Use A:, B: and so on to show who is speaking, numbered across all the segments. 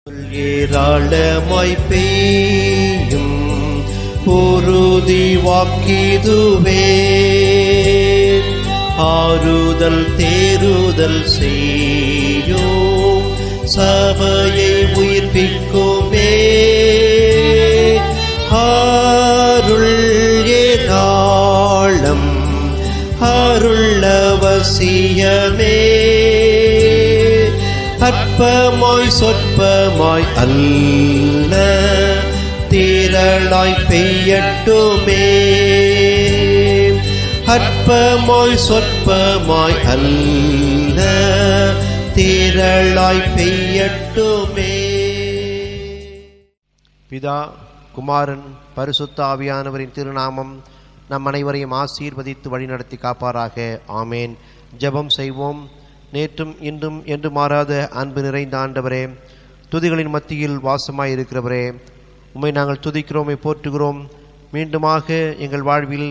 A: ஏராளமாய் பெய்யும் உறுதி வாக்கிதுவே, ஆறுதல் தேறுதல் செய்யும் சபையை உயிர்ப்பிக்குமே. அருள் ஏராளம் அருள் அவசியமே, அற்பமாய் சொற்பமாய் அல்ல திரளாய் பெய்யட்டுமே. அற்பமாய் சொற்பமாய் அல்ல திரளாய் பெய்யட்டுமே.
B: பிதா குமாரன் பரிசுத்த ஆவியானவரின் திருநாமம் நம் அனைவரையும் ஆசீர்வதித்து வழிநடத்தி காப்பாராக. ஆமேன். ஜெபம் செய்வோம். நேற்றும் இன்றும் என்று மாறாத அன்பு நிறைந்த ஆண்டவரே, துதிகளின் மத்தியில் வாசமாய் இருக்கிறவரே, உம்மை நாங்கள் துதிக்கிறோம், போற்றுகிறோம். மீண்டுமாக எங்கள் வாழ்வில்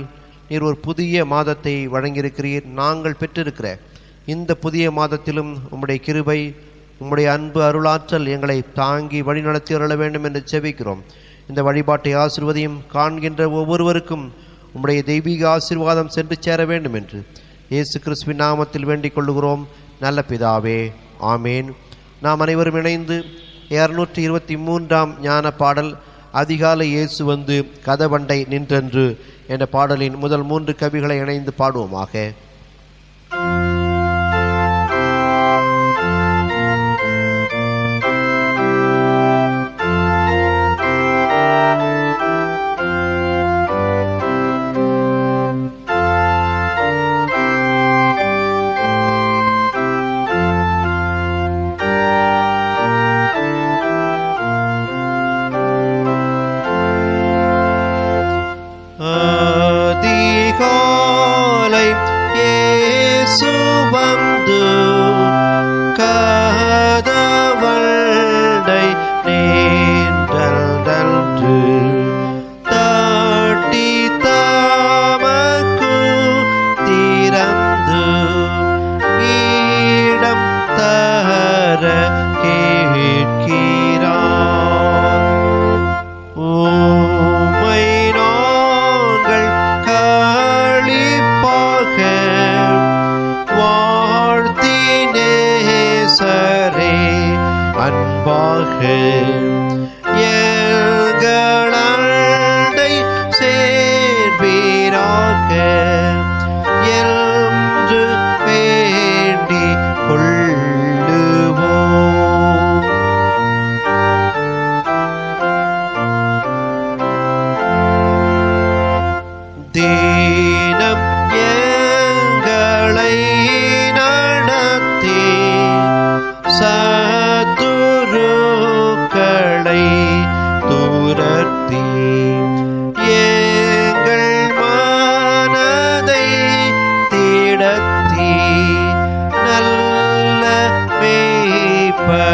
B: நீர் ஒரு புதிய மாதத்தை வழங்கியிருக்கிறீர். நாங்கள் பெற்றிருக்கிற இந்த புதிய மாதத்திலும் உம்முடைய கிருபை, உம்முடைய அன்பு, அருளாற்றல் எங்களை தாங்கி வழிநடத்தி அருள வேண்டும் என்று செபிக்கிறோம். இந்த வழிபாட்டை ஆசீர்வதியும் காண்கின்ற ஒவ்வொருவருக்கும் உம்முடைய தெய்வீக ஆசீர்வாதம் சென்று சேர வேண்டும் என்று இயேசு கிறிஸ்துவின் நாமத்தில் வேண்டிக் கொள்ளுகிறோம் நல்ல பிதாவே. ஆமேன். நாம் அனைவரும் இணைந்து 223ஆம் ஞான பாடல் அதிகாலை இயேசு வந்து கதவண்டை நின்றென்று என்ற பாடலின் முதல் 3 கவிகளை இணைந்து பாடுவோமாக. எங்களண்டை சேர்வீராக என்று வேண்டிக் கொள்ளுவோம். தீனம் எங்களை நடத்தி சத்துருக்களை துரத்தி எங்கள் மனதை திடத்தி நல்ல மேய்ப்பராயிரும்.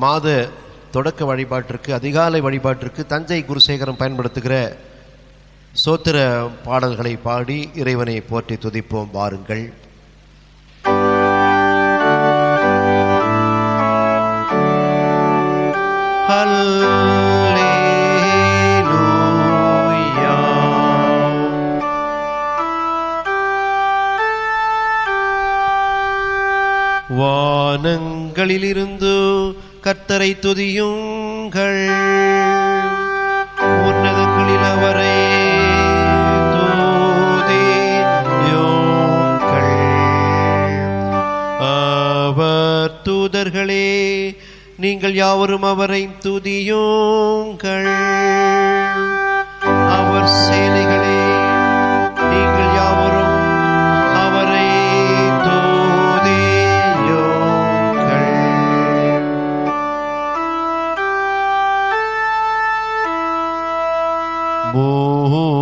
B: மாத தொடக்க வழிபாட்டிற்கு, அதிகாலை வழிபாட்டிற்கு தஞ்சை குருசேகரம் பயன்படுத்துகிற சோத்திர பாடல்களை பாடி இறைவனை போற்றி துதிப்போம். வாருங்கள். வானங்களிலிருந்து கர்த்தரை துதியுங்கள், உன்னதங்களில் அவரை துதியுங்கள். அவர் தூதர்களே, நீங்கள் யாவரும் அவரை துதியுங்கள். அவர் சேனைகளே, நீங்கள் யாவரும் அவரை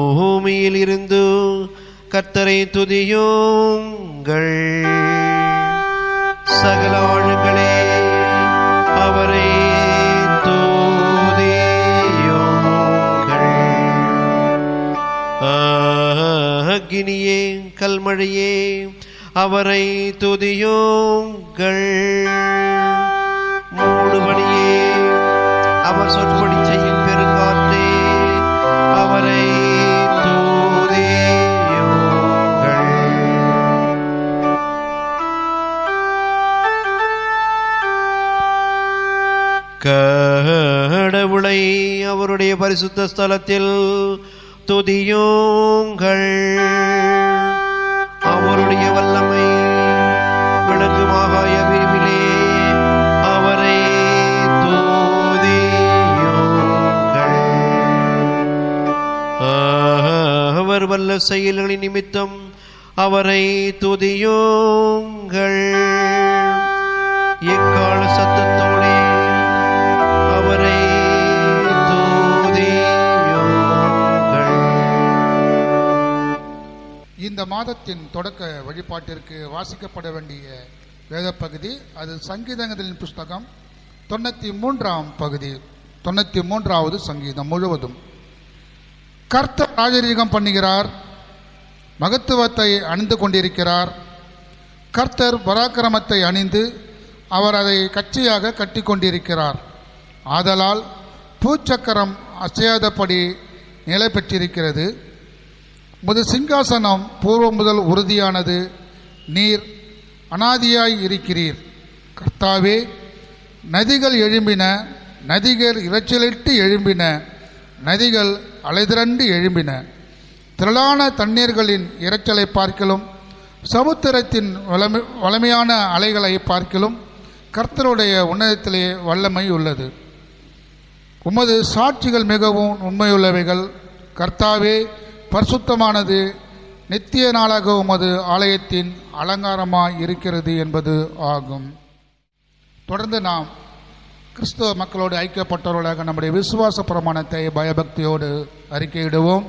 B: பூமியில் இருந்து கர்த்தரை துதியுங்கள். சகல ஆளுகளே அவரை துதியுங்கள். அக்கினியே கல்மழையே அவரை துதியுங்கள். மூடுபடியே அவர் சொற்படி செய்யும் பெருங்காற்றே அவரை துதியுங்கள். கடவுளை அவருடைய பரிசுத்த ஸ்தலத்தில் துதியுங்கள். அவருடைய வல்லமை விளங்கும் ஆகாய விரிவிலே அவரை துதியுங்கள். அவர் வல்ல செயல்களின் நிமித்தம் அவரை துதியுங்கள். எக்கால சத்தத்தோடே அவரை துதியுங்கள்.
C: இந்த மாதத்தின் தொடக்க வழிபாட்டிற்கு வாசிக்கப்பட வேண்டிய வேத பகுதி அது சங்கீதங்களின் புஸ்தகம் 93ஆம் பகுதி, 93வது சங்கீதம் முழுவதும். கர்த்தர் ராஜரீகம் பண்ணுகிறார், மகத்துவத்தை அணிந்து கொண்டிருக்கிறார். கர்த்தர் பராக்கிரமத்தை அணிந்து அவர் அதை கட்சியாக கட்டி கொண்டிருக்கிறார். ஆதலால் பூச்சக்கரம் அசையாதபடி நிலை பெற்றிருக்கிறது. முது சிங்காசனம் பூர்வம் முதல் உறுதியானது. நீர் அனாதியாய் இருக்கிறீர். கர்த்தாவே, நதிகள் எழும்பின, நதிகள் இரைச்சலிட்டு எழும்பின, நதிகள் அலைதிரண்டு எழும்பின. திரளான தண்ணீர்களின் இரைச்சலை பார்க்கிலும் சமுத்திரத்தின் வலிமையான அலைகளை பார்க்கிலும் கர்த்தருடைய உன்னதத்திலே வல்லமை உள்ளது. உமது சாட்சிகள் மிகவும் உண்மையுள்ளவைகள். கர்த்தாவே, பரிசுத்தமானது நித்திய நாளாக உமது ஆலயத்தின் அலங்காரமாய் இருக்கிறது என்பது ஆகும். தொடர்ந்து நாம் கிறிஸ்தவ மக்களோடு ஐக்கியப்பட்டவர்களாக நம்முடைய விசுவாச பிரமாணத்தை பயபக்தியோடு அறிக்கையிடுவோம்.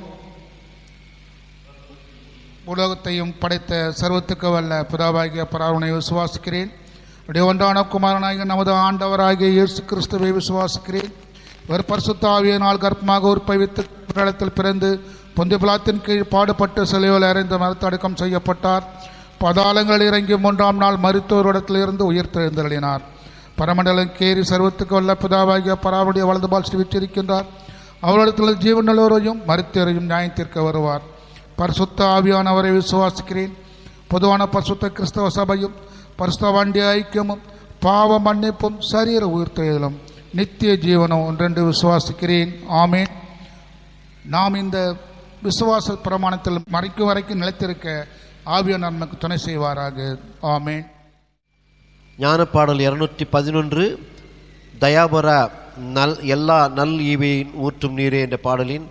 C: உலகத்தையும் படைத்த சர்வத்துக்கு வல்ல பிதாவாகிய பராவனை விசுவாசிக்கிறேன். ஒன்றான குமாரனாகிய நமது ஆண்டவராகிய இயேசு கிறிஸ்துவை விசுவாசிக்கிறேன். இவர் பரிசுத்த ஆவியினால் கர்ப்பமாக உற்பவித்து பிரளத்தில் பிறந்து பொந்திய பிலாத்தின் கீழ் பாடுபட்டு சிலுவையில் அறைந்து மரத்தடக்கம் செய்யப்பட்டார். பாதாளங்கள் இறங்கி 3ஆம் நாள் மரித்தோரிடத்திலிருந்து உயிர்த்தெழுந்தருளினார். பரமண்டலம் கேறி சர்வத்துக்கு வல்ல பிதாவாகிய பராவுடைய வலதுபால் வீற்றிருக்கின்றார். அவரிடத்தில் ஜீவனுள்ளவரையும் மரித்தோரையும் நியாயம் தீர்க்க வருவார். பரிசுத்த ஆவியானவரை விசுவாசிக்கிறேன். பொதுவான பரிசுத்த கிறிஸ்தவ சபையும் பரிசுத்தவாண்டிய ஐக்கியமும் பாவ மன்னிப்பும் சரீர உயிர்த்தெழுதலும் நித்திய ஜீவனம் ஒன்றென்று விசுவாசிக்கிறேன். ஆமேன். நாம் இந்த விசுவாச பிரமாணத்தில் மறைக்கும் வரைக்கும் நிலைத்திருக்க ஆவியானவர் நமக்கு துணை செய்வாராக. ஆமேன்.
B: ஞானப்பாடல் 211 தயாபரா எல்லா நல் ஈவையின் ஊற்றும் நீரே என்ற பாடலின்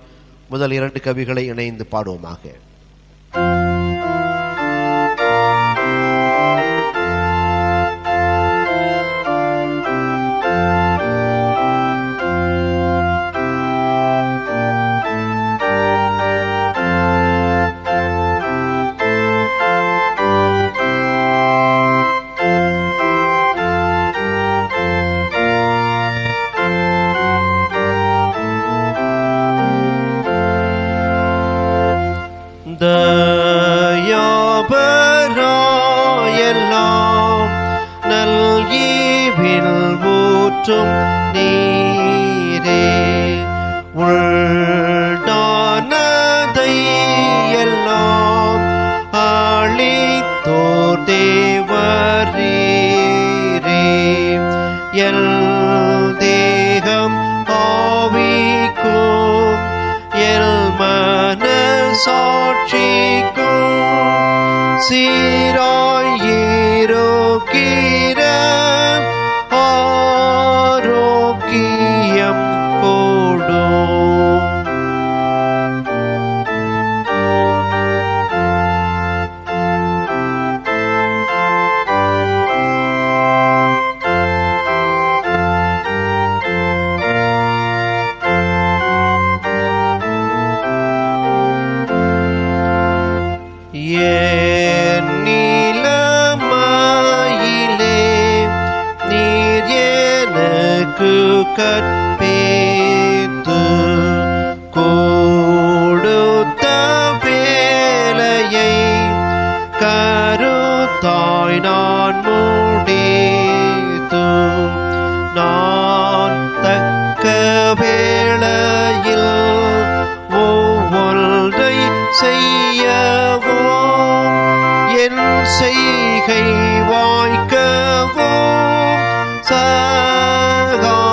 B: முதல் 2 கவிகளை இணைந்து பாடுவோமாக. தயாபராயெல்லாம் நல்கீவில் ஊற்றும் நீரே உள்டானதை எல்லாம் அளித்தோர் தேவரீரே எல் தேகம் ஆவிக்கும் எல் மனசாட்சிக்கும் சீராயிருக்கிற ஆரோக்கியம் கொடும். கற்பேத்து கொடுத்த வேலையை தாய் நான் முடித்தும் நான் தக்க வேளையில் ஒவ்வொன்றை செய்யவும் என் செய்கை வாய்க்கவும் சகாயமாயிரும்.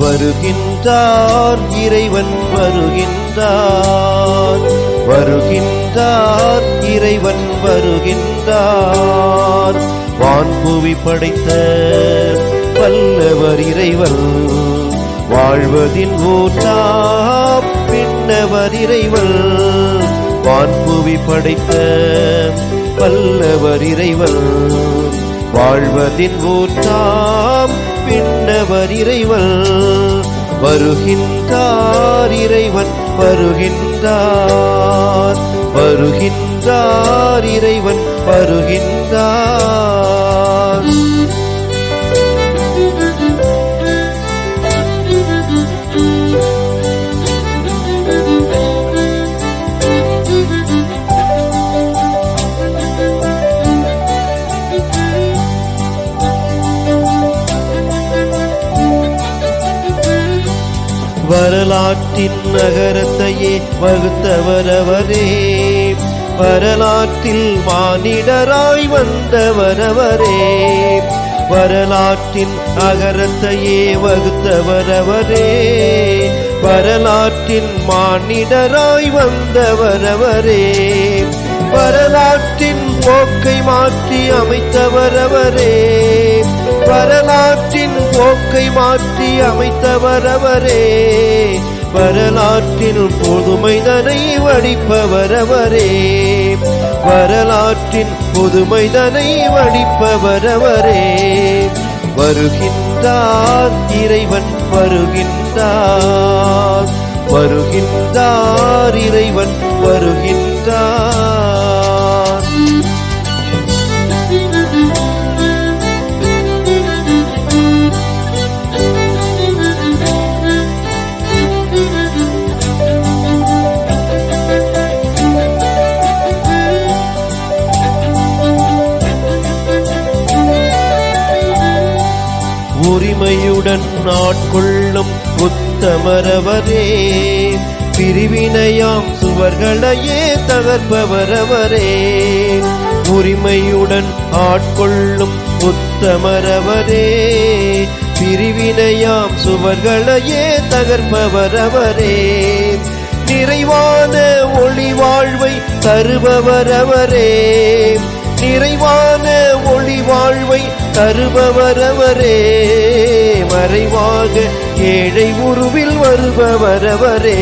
B: வருகின்றார் இறைவன் வருகின்றார், வருகின்றார் இறைவன் வருகின்றார். வான்புவி படைத்த வல்லவர் இறைவன், வாழ்வதின் ஊற்றாம் பின்னவர் இறைவன். வான்புவி படைத்த வல்லவர் இறைவன், வாழ்வதின் ஊற்றாம் பின்னவர் இறைவன். வருகின்றார் இறைவன் வருகின்றார், வருகின்றார் இறைவன் வருகின்றார். வரலாற்றின் நகரத்தையே வகுத்தவரவரே, வரலாற்றில் மானிடராய் வந்தவரவரே. வரலாற்றின் நகரத்தையே வகுத்தவரவரே, வரலாற்றின் மானிடராய் வந்தவரவரே. வரலாற்றின் போக்கை மாற்றி அமைத்தவரவரே, வரலாற்றின் போக்கை மாற்றி அமைத்தவரவரே. வரலாற்றின் புதுமைதனை வடிப்பவரவரே, வரலாற்றின் புதுமைதனை வடிப்பவரவரே. வருகின்றார் இறைவன் வருகின்றார், வருகின்றார் இறைவன் வருகின்றார். உரிமையுடன் நாட்கொள்ளும் உத்தமரவரே, பிரிவினையாம் சுவர்களையே தகர்ப்பவரவரே. உரிமையுடன் ஆட்கொள்ளும் உத்தமரவரே, பிரிவினையாம் சுவர்களையே தகர்ப்பவரவரே. நிறைவான ஒளி வாழ்வை தருபவரவரே, நிறைவான ஒளி வாழ்வை தருபவரவரே. மறைவாக ஏழை உருவில் வருபவரவரே,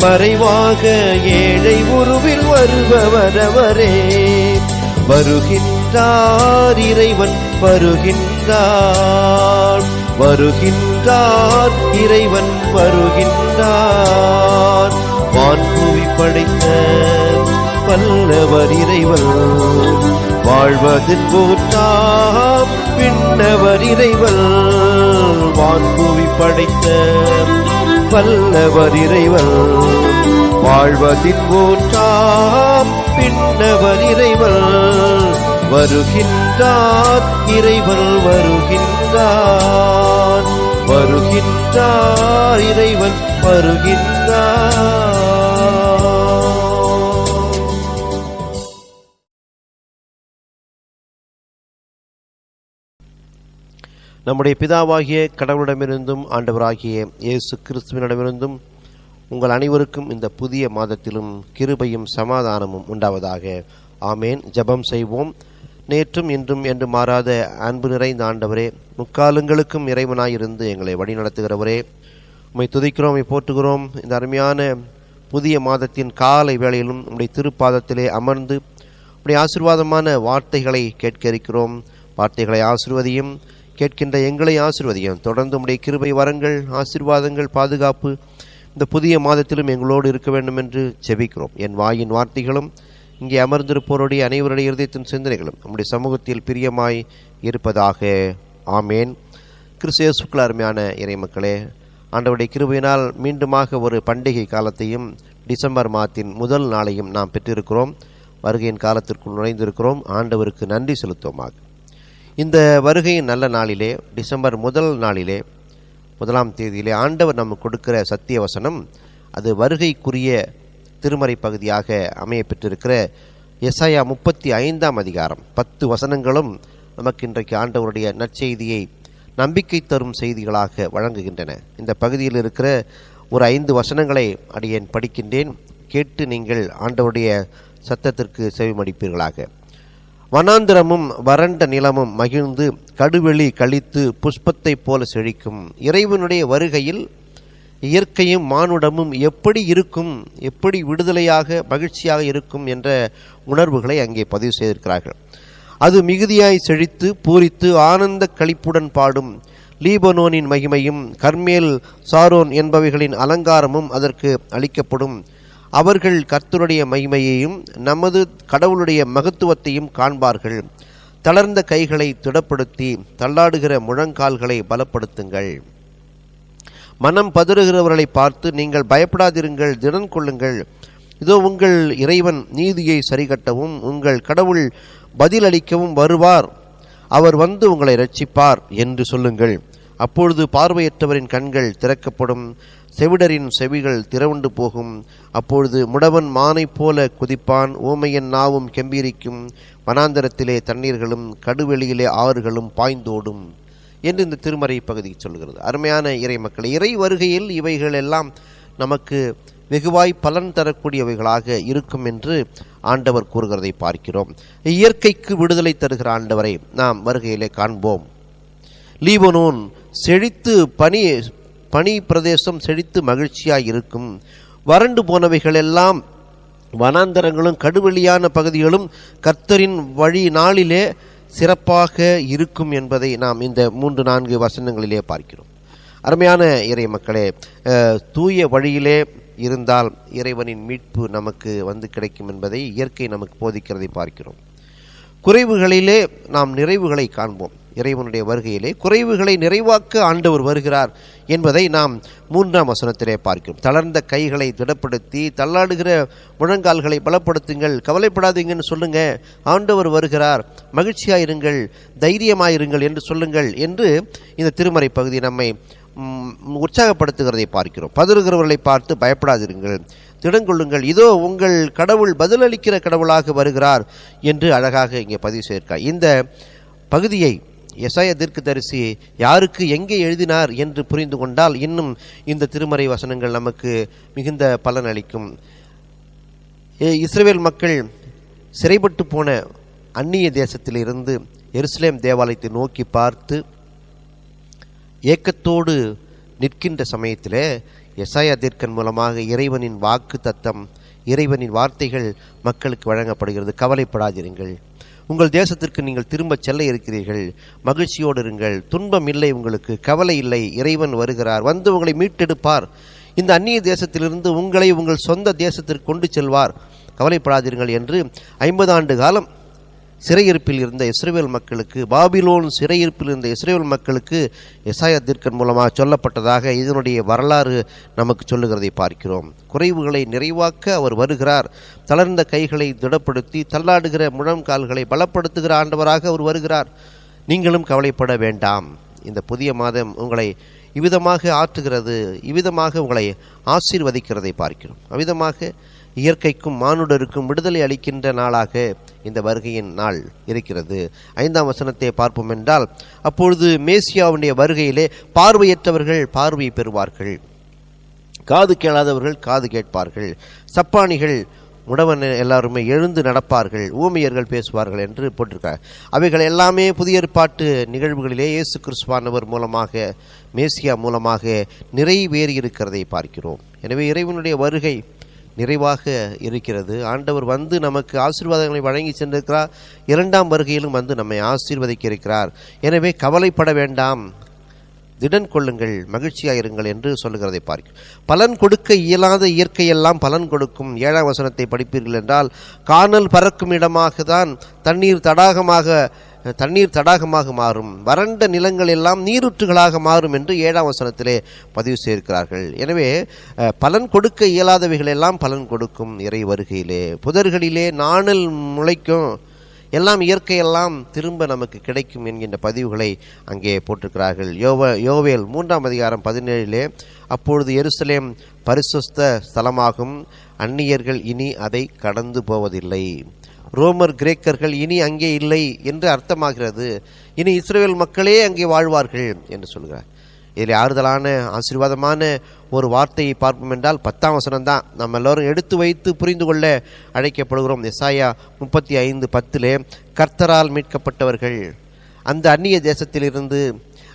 B: மறைவாக ஏழை உருவில் வருபவரவரே. வருகின்றார் இறைவன் வருகின்றார், வருகின்றார் இறைவன் வருகின்றார். வான்புவி படைத்த வல்லவர் இறைவன், வாழ்வதின் ஊற்றாம் பின்னவர் இறைவன். வான்புவி படைத்த வல்லவர் இறைவன், வாழ்வதின் ஊற்றாம் பின்னவர் இறைவன். வருகின்றார் இறைவன் வருகின்றார், வருகின்றார் இறைவன் வருகின்றார். நம்முடைய பிதாவாகிய கடவுளிடமிருந்தும் ஆண்டவராகிய இயேசு கிறிஸ்துவினிடமிருந்தும் உங்கள் அனைவருக்கும் இந்த புதிய மாதத்திலும் கிருபையும் சமாதானமும் உண்டாவதாக. ஆமேன். ஜெபம் செய்வோம். நேற்றும் இன்றும் என்று மாறாத அன்பு நிறைந்த ஆண்டவரே, முக்காலங்களுக்கும் இறைவனாயிருந்து எங்களை வழிநடத்துகிறவரே, உம்மை துதிக்கிறோம், உம்மை போற்றுகிறோம். இந்த அருமையான புதிய மாதத்தின் காலை வேளையிலும் உம்முடைய திருப்பாதத்திலே அமர்ந்து உம்முடைய ஆசீர்வாதமான வார்த்தைகளை கேட்க இருக்கிறோம். வார்த்தைகளை ஆசீர்வதியும், கேட்கின்ற எங்களை ஆசீர்வதியும். தொடர்ந்து உம்முடைய கிருபை வரங்கள், ஆசீர்வாதங்கள், பாதுகாப்பு இந்த புதிய மாதத்திலும் எங்களோடு இருக்க வேண்டும் என்று ஜெபிக்கிறோம். என் வாயின் வார்த்தைகளும் இங்கே அமர்ந்திருப்போருடைய அனைவருடைய இருதயத்தின் சிந்தனைகளும் நம்முடைய சமூகத்தில் பிரியமாய் இருப்பதாக. ஆமேன். கிறிஸ்து இயேசுவுக்குள் அருமையான இறைமக்களே, ஆண்டவருடைய கிருபையினால் மீண்டுமாக ஒரு பண்டிகை காலத்தையும் டிசம்பர் மாதத்தின் முதல் நாளையும் நாம் பெற்றிருக்கிறோம். வருகையின் காலத்திற்குள் நுழைந்திருக்கிறோம். ஆண்டவருக்கு நன்றி செலுத்துவோமாக. இந்த வருகையின் நல்ல நாளிலே, டிசம்பர் முதல் நாளிலே, 1ஆம் தேதியிலே ஆண்டவர் நமக்கு கொடுக்கிற சத்திய வசனம், அது வருகைக்குரிய திருமறை பகுதியாக அமைய பெற்றிருக்கிற எசாயா 35ஆம் அதிகாரம் 10 வசனங்களும் நமக்கு இன்றைக்கு ஆண்டவருடைய நற்செய்தியை நம்பிக்கை தரும் செய்திகளாக வழங்குகின்றன. இந்த பகுதியில் இருக்கிற ஒரு 5 வசனங்களை அடியேன் படிக்கின்றேன். கேட்டு நீங்கள் ஆண்டவருடைய சத்தத்திற்கு செவிமடிப்பீர்களாக. வனாந்திரமும் வறண்ட நிலமும் மகிழ்ந்து கடுவெளி கழித்து புஷ்பத்தை போல செழிக்கும். இறைவனுடைய வருகையில் இயற்கையும் மானுடமும் எப்படி இருக்கும், எப்படி விடுதலையாக மகிழ்ச்சியாக இருக்கும் என்ற உணர்வுகளை அங்கே பதிவு செய்திருக்கிறார்கள். அது மிகுதியாய் செழித்து பூரித்து ஆனந்த களிப்புடன் பாடும். லீபனோனின் மகிமையும் கர்மேல் சாரோன் என்பவைகளின் அலங்காரமும் அதற்கு அளிக்கப்படும். அவர்கள் கர்த்தருடைய மகிமையையும் நமது கடவுளுடைய மகத்துவத்தையும் காண்பார்கள். தளர்ந்த கைகளை திடப்படுத்தி தள்ளாடுகிற முழங்கால்களை பலப்படுத்துங்கள். மனம் பதறுகிறவர்களை பார்த்து நீங்கள் பயப்படாதிருங்கள், திடன் கொள்ளுங்கள். இதோ உங்கள் இறைவன் நீதியை சரிகட்டவும் உங்கள் கடவுள் பதிலளிக்கவும் வருவார். அவர் வந்து உங்களை இரட்சிப்பார் என்று சொல்லுங்கள். அப்பொழுது பார்வையற்றவரின் கண்கள் திறக்கப்படும், செவிடரின் செவிகள் திறவுண்டு போகும். அப்பொழுது முடவன் மானை போல குதிப்பான், ஊமையன் நாவும் கெம்பீரிக்கும். வனாந்தரத்திலே தண்ணீர்களும் கடுவெளியிலே ஆறுகளும் பாய்ந்தோடும் என்று இந்த திருமறை பகுதி சொல்கிறது. அருமையான இறை மக்கள், இறை வருகையில் இவைகள் எல்லாம் நமக்கு வெகுவாய் பலன் தரக்கூடியவைகளாக இருக்கும் என்று ஆண்டவர் கூறுகிறதை பார்க்கிறோம். இயற்கைக்கு விடுதலை தருகிற ஆண்டவரை நாம் வருகையிலே காண்போம். லீபனோன் செழித்து பனி பிரதேசம் செழித்து மகிழ்ச்சியாய் இருக்கும். வறண்டு போனவைகள் எல்லாம் வனாந்தரங்களும் கடுவெளியான பகுதிகளும் கர்த்தரின் வழி நாளிலே சிறப்பாக இருக்கும் என்பதை நாம் இந்த 3-4 வசனங்களிலே பார்க்கிறோம். அருமையான இறை மக்களே, தூய வழியிலே இருந்தால் இறைவனின் மீட்பு நமக்கு வந்து கிடைக்கும் என்பதை இயற்கை நமக்கு போதிக்கிறதை பார்க்கிறோம். குறைவுகளிலே நாம் நிறைவுகளை காண்போம். இறைவனுடைய வருகையிலே குறைவுகளை நிறைவாக்க ஆண்டவர் வருகிறார் என்பதை நாம் 3ஆம் வசனத்திலே பார்க்கிறோம். தளர்ந்த கைகளை திடப்படுத்தி தள்ளாடுகிற முழங்கால்களை பலப்படுத்துங்கள், கவலைப்படாதீங்கன்னு சொல்லுங்க, ஆண்டவர் வருகிறார், மகிழ்ச்சியாயிருங்கள், தைரியமாயிருங்கள் என்று சொல்லுங்கள் என்று இந்த திருமறை பகுதி நம்மை உற்சாகப்படுத்துகிறதை பார்க்கிறோம். பதறுகிறவர்களை பார்த்து பயப்படாதிருங்கள், திடங்கொள்ளுங்கள், இதோ உங்கள் கடவுள் பதிலளிக்கிற கடவுளாக வருகிறார் என்று அழகாக இங்கே பதிவு செய்திருக்கார். இந்த பகுதியை எசாயா தீர்க்கதரிசி யாருக்கு எங்கே எழுதினார் என்று புரிந்து கொண்டால் இன்னும் இந்த திருமறை வசனங்கள் நமக்கு மிகுந்த பலன் அளிக்கும். இஸ்ரவேல் மக்கள் சிறைப்பட்டு போன அந்நிய தேசத்திலிருந்து எருசலேம் தேவாலயத்தை நோக்கி பார்த்து ஏக்கத்தோடு நிற்கின்ற சமயத்தில் எசாயா தீர்க்கன் மூலமாக இறைவனின் வாக்கு தத்தம், இறைவனின் வார்த்தைகள் மக்களுக்கு வழங்கப்படுகிறது. கவலைப்படாதிருங்கள், உங்கள் தேசத்திற்கு நீங்கள் திரும்ப செல்ல இருக்கிறீர்கள், மகிழ்ச்சியோடு இருங்கள், துன்பம் இல்லை, உங்களுக்கு கவலை இல்லை, இறைவன் வருகிறார், வந்து உங்களை மீட்டெடுப்பார், இந்த அந்நிய தேசத்திலிருந்து உங்களை உங்கள் சொந்த தேசத்திற்கு கொண்டு செல்வார், கவலைப்படாதீர்கள் என்று 50 ஆண்டு காலம் சிறையிருப்பில் இருந்த இஸ்ரவேல் மக்களுக்கு, பாபிலோன் சிறையிருப்பில் இருந்த இஸ்ரவேல் மக்களுக்கு எசாயா தீர்க்கன் மூலமாக சொல்லப்பட்டதாக இதனுடைய வரலாறு நமக்கு சொல்லுகிறதை பார்க்கிறோம். குறைவுகளை நிறைவாக்க அவர் வருகிறார். தளர்ந்த கைகளை திடப்படுத்தி தள்ளாடுகிற முழங்கால்களை பலப்படுத்துகிற ஆண்டவராக அவர் வருகிறார். நீங்களும் கவலைப்பட வேண்டாம். இந்த புதிய மாதம் உங்களை இவ்விதமாக ஆற்றுகிறது, இவ்விதமாக உங்களை ஆசீர்வதிக்கிறதை பார்க்கிறோம். அவ்விதமாக இயற்கைக்கும் மானுடருக்கும் விடுதலை அளிக்கின்ற நாளாக இந்த வருகையின் நாள் இருக்கிறது. 5ஆம் வசனத்தை பார்ப்போம் என்றால், அப்பொழுது மேசியாவுடைய வருகையிலே பார்வையற்றவர்கள் பார்வை பெறுவார்கள், காது கேளாதவர்கள் காது கேட்பார்கள், சப்பானிகள் முடவன் எல்லாருமே எழுந்து நடப்பார்கள், ஊமையர்கள் பேசுவார்கள் என்று போட்டிருக்கார். அவைகள் எல்லாமே புதிய ஏற்பாட்டு நிகழ்வுகளிலே இயேசு கிறிஸ்துவானவர் மூலமாக, மேசியா மூலமாக நிறைவேறி இருக்கிறதை பார்க்கிறோம். எனவே இறைவனுடைய வருகை நிறைவாக இருக்கிறது. ஆண்டவர் வந்து நமக்கு ஆசீர்வாதங்களை வழங்கி சென்றிருக்கிறார். இரண்டாம் வருகையிலும் வந்து நம்மை ஆசீர்வதிக்க இருக்கிறார். எனவே கவலைப்பட வேண்டாம், திடன் கொள்ளுங்கள், மகிழ்ச்சியாயிருங்கள் என்று சொல்லுகிறதை பார்க்கிறோம். பலன் கொடுக்க இயலாத இயற்கையெல்லாம் பலன் கொடுக்கும். 7ஆம் வசனத்தை படிப்பீர்கள் என்றால், காணல் பறக்கும் இடமாக தான் தண்ணீர் தடாகமாக மாறும், வறண்ட நிலங்கள் எல்லாம் நீரூற்றுகளாக மாறும் என்று 7ஆம் வசனத்திலே பதிவு செய்திருக்கிறார்கள். எனவே பலன் கொடுக்க இயலாதவைகள் எல்லாம் பலன் கொடுக்கும் இறை வருகையிலே. புதர்களிலே நாணல் முளைக்கும், எல்லாம் இயற்கையெல்லாம் திரும்ப நமக்கு கிடைக்கும் என்கின்ற பதிவுகளை அங்கே போட்டிருக்கிறார்கள். யோவேல் 3ஆம் அதிகாரம் 17 அப்பொழுது எருசலேம் பரிசுத்த ஸ்தலமாகும், அந்நியர்கள் இனி அதை கடந்து போவதில்லை. ரோமர் கிரேக்கர்கள் இனி அங்கே இல்லை என்று அர்த்தமாகிறது. இனி இஸ்ரவேல் மக்களே அங்கே வாழ்வார்கள் என்று சொல்கிறார். இதில் ஆறுதலான ஆசீர்வாதமான ஒரு வார்த்தையை பார்ப்போம் என்றால் 10ஆம் வசனம் தான் நம்ம எல்லோரும் எடுத்து வைத்து புரிந்து கொள்ள அழைக்கப்படுகிறோம். எசாயா 35:10 கர்த்தரால் மீட்கப்பட்டவர்கள் அந்த அந்நிய தேசத்திலிருந்து,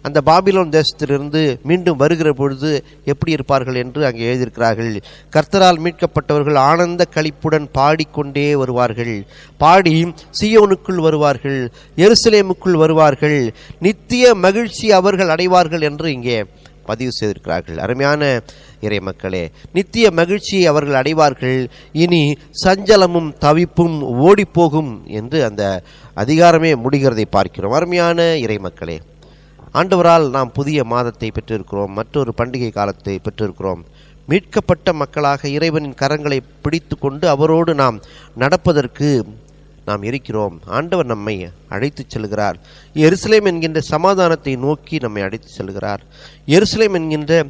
B: அந்த பாபிலோன் தேசத்திலிருந்து மீண்டும் வருகிற பொழுது எப்படி இருப்பார்கள் என்று அங்கே எழுதியிருக்கிறார்கள். கர்த்தரால் மீட்கப்பட்டவர்கள் ஆனந்த களிப்புடன் பாடிக்கொண்டே வருவார்கள், பாடி சீயோனுக்குள் வருவார்கள், எருசலேமுக்குள் வருவார்கள், நித்திய மகிழ்ச்சி அவர்கள் அடைவார்கள் என்று இங்கே பதிவு செய்திருக்கிறார்கள். அருமையான இறை மக்களே, நித்திய மகிழ்ச்சியை அவர்கள் அடைவார்கள், இனி சஞ்சலமும் தவிப்பும் ஓடிப்போகும் என்று அந்த அதிகாரமே முடிகிறதை பார்க்கிறோம். அருமையான இறை மக்களே, ஆண்டவரால் நாம் புதிய மாதத்தை பெற்றிருக்கிறோம், மற்றொரு பண்டிகை காலத்தை பெற்றிருக்கிறோம். மீட்கப்பட்ட மக்களாக இறைவனின் கரங்களை பிடித்து கொண்டு அவரோடு நாம் நடப்பதற்கு நாம் இருக்கிறோம். ஆண்டவர் நம்மை அழைத்து செல்கிறார். எருசலேம் என்கின்ற சமாதானத்தை நோக்கி நம்மை அழைத்து செல்கிறார். எருசலேம் என்கின்ற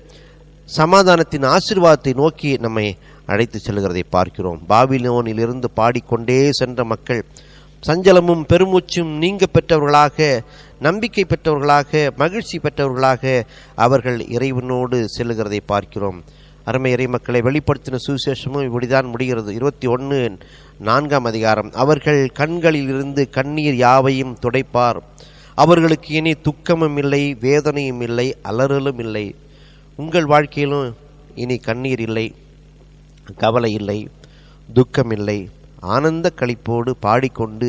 B: சமாதானத்தின் ஆசீர்வாதத்தை நோக்கி நம்மை அழைத்து செல்கிறதை பார்க்கிறோம். பாபிலோனிலிருந்து பாடிக்கொண்டே சென்ற மக்கள் சஞ்சலமும் பெருமூச்சும் நீங்க பெற்றவர்களாக, நம்பிக்கை பெற்றவர்களாக, மகிழ்ச்சி பெற்றவர்களாக அவர்கள் இறைவனோடு செல்லுகிறதை பார்க்கிறோம். அருமை இறை மக்களை, வெளிப்படுத்தின சுவிசேஷமும் இப்படிதான் முடிகிறது. 21:4 அதிகாரம், அவர்கள் கண்களில் இருந்து கண்ணீர் யாவையும் துடைப்பார், அவர்களுக்கு இனி துக்கமும் இல்லை, வேதனையும் இல்லை, அலறலும் இல்லை. உங்கள் வாழ்க்கையிலும் இனி கண்ணீர் இல்லை, கவலை இல்லை, துக்கம் இல்லை, ஆனந்த களிப்போடு பாடிக்கொண்டு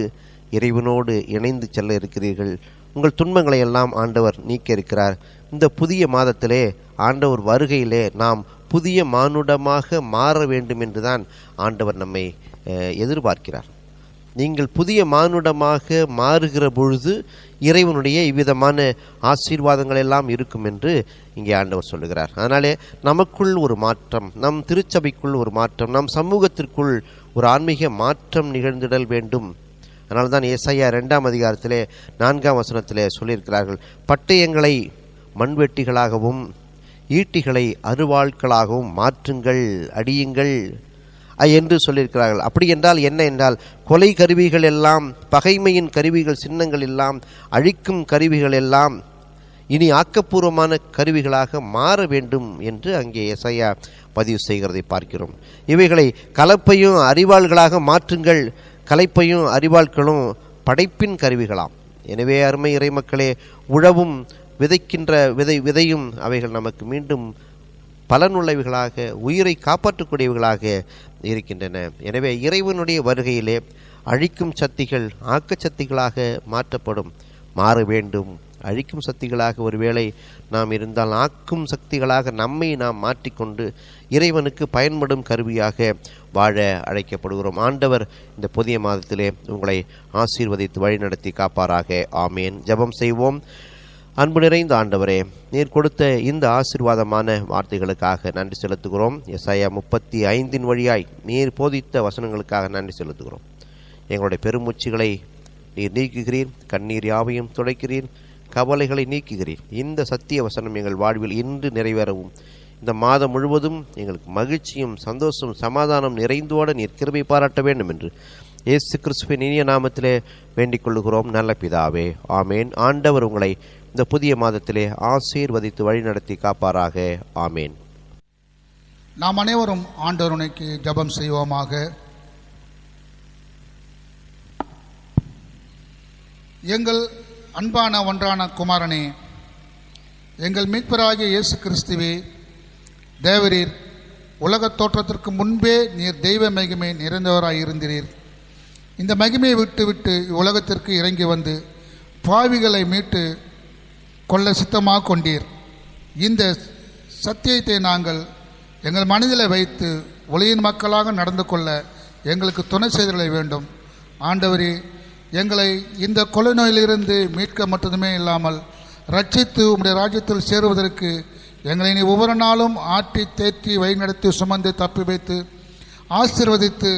B: இறைவனோடு இணைந்து செல்ல இருக்கிறீர்கள். உங்கள் துன்பங்களை எல்லாம் ஆண்டவர் நீக்க இருக்கிறார். இந்த புதிய மாதத்திலே ஆண்டவர் வருகையிலே நாம் புதிய மானுடமாக மாற வேண்டும் என்றுதான் ஆண்டவர் நம்மை எதிர்பார்க்கிறார். நீங்கள் புதிய மானுடமாக மாறுகிற பொழுது இறைவனுடைய இவ்விதமான ஆசீர்வாதங்கள் எல்லாம் இருக்கும் என்று இங்கே ஆண்டவர் சொல்லுகிறார். அதனாலே நமக்குள் ஒரு மாற்றம், நம் திருச்சபைக்குள் ஒரு மாற்றம், நம் சமூகத்திற்குள் ஒரு ஆன்மீக மாற்றம் நிகழ்ந்திடல் வேண்டும். அதனால்தான் ஏசாயா 2ஆம் அதிகாரத்திலே 4ஆம் வசனத்திலே சொல்லியிருக்கிறார்கள், பட்டயங்களை மண்வெட்டிகளாகவும் ஈட்டிகளை அருவாள்களாகவும் மாற்றுங்கள், அடியுங்கள் என்று சொல்லியிருக்கிறார்கள். அப்படி என்றால் என்ன என்றால், கொலை கருவிகள் எல்லாம், பகைமையின் கருவிகள், சின்னங்கள் எல்லாம், அழிக்கும் கருவிகள் எல்லாம் இனி ஆக்கப்பூர்வமான கருவிகளாக மாற வேண்டும் என்று அங்கே ஏசாயா பதிவு செய்கிறதை பார்க்கிறோம். இவைகளை கலப்பையும் அறிவாள்களாக மாற்றுங்கள், கலைப்பையும் அறிவாள்களும் படைப்பின் கருவிகளாம். எனவே அருமை இறை மக்களே, உழவும் விதைக்கின்ற விதையும் அவைகள் நமக்கு மீண்டும் பலனுள்ளவைகளாக, உயிரை காப்பாற்றக்கூடியவைகளாக இருக்கின்றன. எனவே இறைவனுடைய வருகையிலே அழிக்கும் சக்திகள் ஆக்க சக்திகளாக மாற்றப்படும், மாற வேண்டும். அழிக்கும் சக்திகளாக ஒருவேளை நாம் இருந்தால் ஆக்கும் சக்திகளாக நம்மை நாம் மாற்றிக்கொண்டு இறைவனுக்கு பயன்படும் கருவியாக வாழ அழைக்கப்படுகிறோம். ஆண்டவர் இந்த புதிய மாதத்திலே உங்களை ஆசீர்வதித்து வழிநடத்தி காப்பாராக. ஆமேன். ஜெபம் செய்வோம். அன்பு நிறைந்த ஆண்டவரே, நீர் கொடுத்த இந்த ஆசீர்வாதமான வார்த்தைகளுக்காக நன்றி செலுத்துகிறோம். எசாயா 35 வழியாய் நீர் போதித்த வசனங்களுக்காக நன்றி செலுத்துகிறோம். எங்களுடைய பெருமூச்சுகளை நீர் நீக்குகிறீர், கண்ணீர் யாவையும் துடைக்கிறீர், கவலைகளை நீக்குகிறீர். இந்த சத்திய வசனம் எங்கள் வாழ்வில் இன்று நிறைவேறவும், இந்த மாதம் முழுவதும் எங்களுக்கு மகிழ்ச்சியும் சந்தோஷம் சமாதானம் நிறைந்தோடு நீர் கிருபை பாராட்ட வேண்டும் என்று இயேசு கிறிஸ்துவின் இனிய நாமத்திலே வேண்டிக் கொள்ளுகிறோம் நல்ல பிதாவே. ஆமேன். ஆண்டவர் உங்களை இந்த புதிய மாதத்திலே ஆசீர்வதித்து வழிநடத்தி காப்பாராக. ஆமேன்.
C: நாம் அனைவரும் ஆண்டவருனைக்கு ஜெபம் செய்வோமாக. எங்கள் அன்பான ஒன்றான குமாரனே, எங்கள் மீட்பராகிய இயேசு கிறிஸ்துவே, தேவரீர் உலகத் தோற்றத்திற்கு முன்பே நீர் தெய்வ மகிமை நிறைந்தவராய் இருந்தீர். இந்த மகிமையை விட்டு உலகத்திற்கு இறங்கி வந்து பாவிகளை மீட்டு கொள்ள சித்தமாக கொண்டீர். இந்த சத்தியத்தை நாங்கள் எங்கள் மனதில் வைத்து ஒளியின் மக்களாக நடந்து கொள்ள எங்களுக்கு துணை செய்தலை வேண்டும். ஆண்டவரே, எங்களை இந்த கொலை நோயிலிருந்து மீட்க மட்டுமே இல்லாமல் ரட்சித்து உம்முடைய ராஜ்யத்தில் சேருவதற்கு எங்களை நீ ஒவ்வொரு நாளும் ஆற்றி தேற்றி வழிநடத்தி சுமந்து தப்பி வைத்து ஆசீர்வதித்து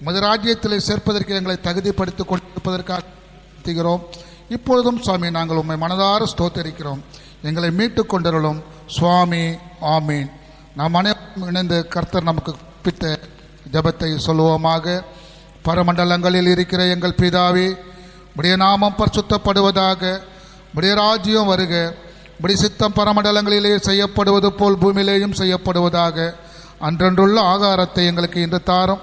C: உமது ராஜ்யத்தில் சேர்ப்பதற்கு எங்களை தகுதிப்படுத்திக் கொண்டிருப்பதற்காக இப்பொழுதும் சுவாமி நாங்கள் உம்மை மனதார ஸ்தோத்தரிக்கிறோம். எங்களை மீட்டு கொண்டருளும் சுவாமி. ஆமீன். நாம் அனைவரும் இணைந்து கர்த்தர் நமக்கு பித்த ஜபத்தை சொல்லுவோமாக. பரமண்டலங்களில் இருக்கிற எங்கள் பிதாவே, உடைய நாமம் பரிசுத்தப்படுவதாக, உடைய ராஜ்யம் வருக, உடைய சித்தம் பரமண்டலங்களிலே செய்யப்படுவது போல் பூமியிலேயும் செய்யப்படுவதாக. அன்றன்றுள்ள ஆகாரத்தை எங்களுக்கு இன்று தாரும்.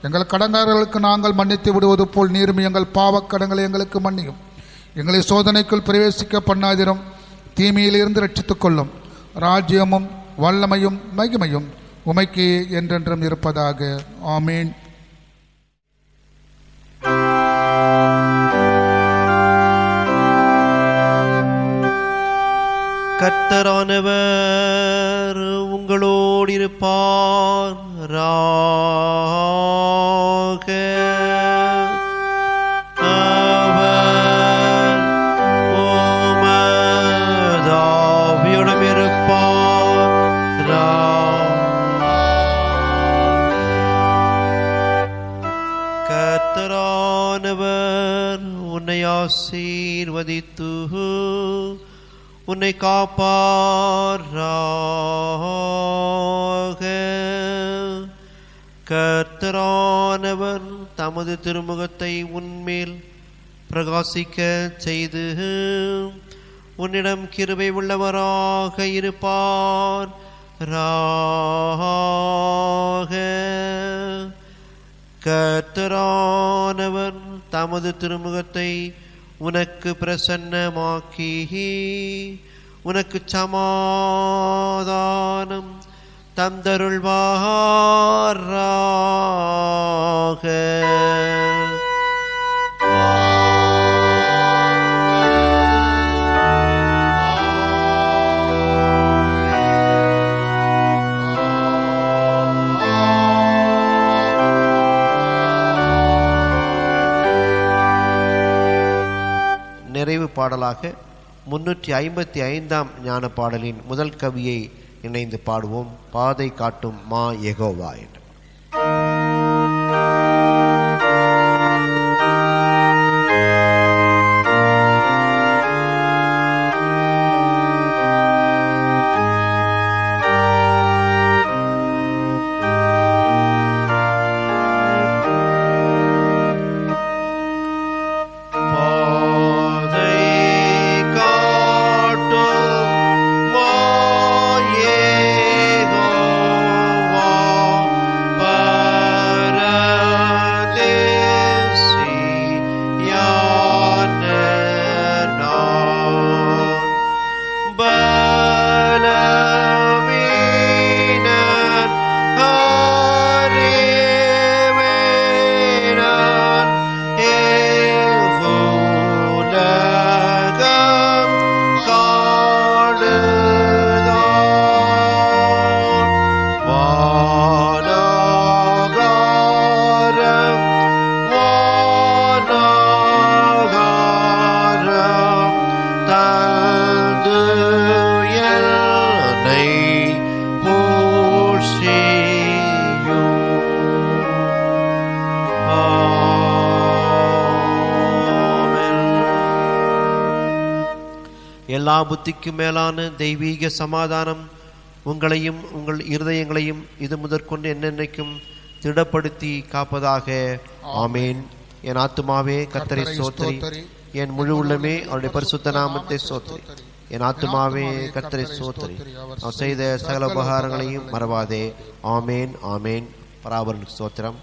C: எங்கள் கடன்காரர்களுக்கு நாங்கள் மன்னித்து விடுவது போல் நீரும் எங்கள் பாவக்கடங்களை எங்களுக்கு மன்னியும். எங்களை சோதனைக்குள் பிரவேசிக்க பண்ணாதிரும், தீமையிலிருந்து ரட்சித்துக் கொள்ளும். ராஜ்யமும் வல்லமையும் மகிமையும் உமைக்கு என்றென்றும் இருப்பதாக. ஆமீன்.
B: கர்த்தரானவர் உங்களோடு இருப்பாராக. அவர் உமதாவியுடன் இருப்பாராக. கர்த்தரானவர் உன்னை ஆசீர்வதித்து உன்னை காப்பாராக. கர்த்தரானவர் தமது திருமுகத்தை உன்மேல் பிரகாசிக்க செய்து உன்னிடம் கிருபை உள்ளவராக இருப்பாராக. கர்த்தரானவர் தமது திருமுகத்தை உனக்கு பிரசன்னமாக்கி உனக்கு சமாதானம் தந்தருள்வாராக. நிறைவு பாடலாக 355ஆம் ஞான பாடலின் முதல் கவியை இணைந்து பாடுவோம். பாதை காட்டும் மா யெகோவா என்று. எல்லா புத்திக்கும் மேலான தெய்வீக சமாதானம் உங்களையும் உங்கள் இருதயங்களையும் இது முதற்கொண்டு என்னென்னைக்கும் திடப்படுத்தி காப்பதாக. ஆமேன். என் ஆத்துமாவே கர்த்தரை ஸ்தோத்திரி, என் முழு உள்ளமே அவருடைய பரிசுத்த நாமத்தை ஸ்தோத்திரி. என் ஆத்துமாவே கர்த்தரை ஸ்தோத்திரி, அவர் செய்த சகல உபகாரங்களையும் மறவாதே. ஆமேன். ஆமேன். பராபரனுக்கு ஸ்தோத்திரம்.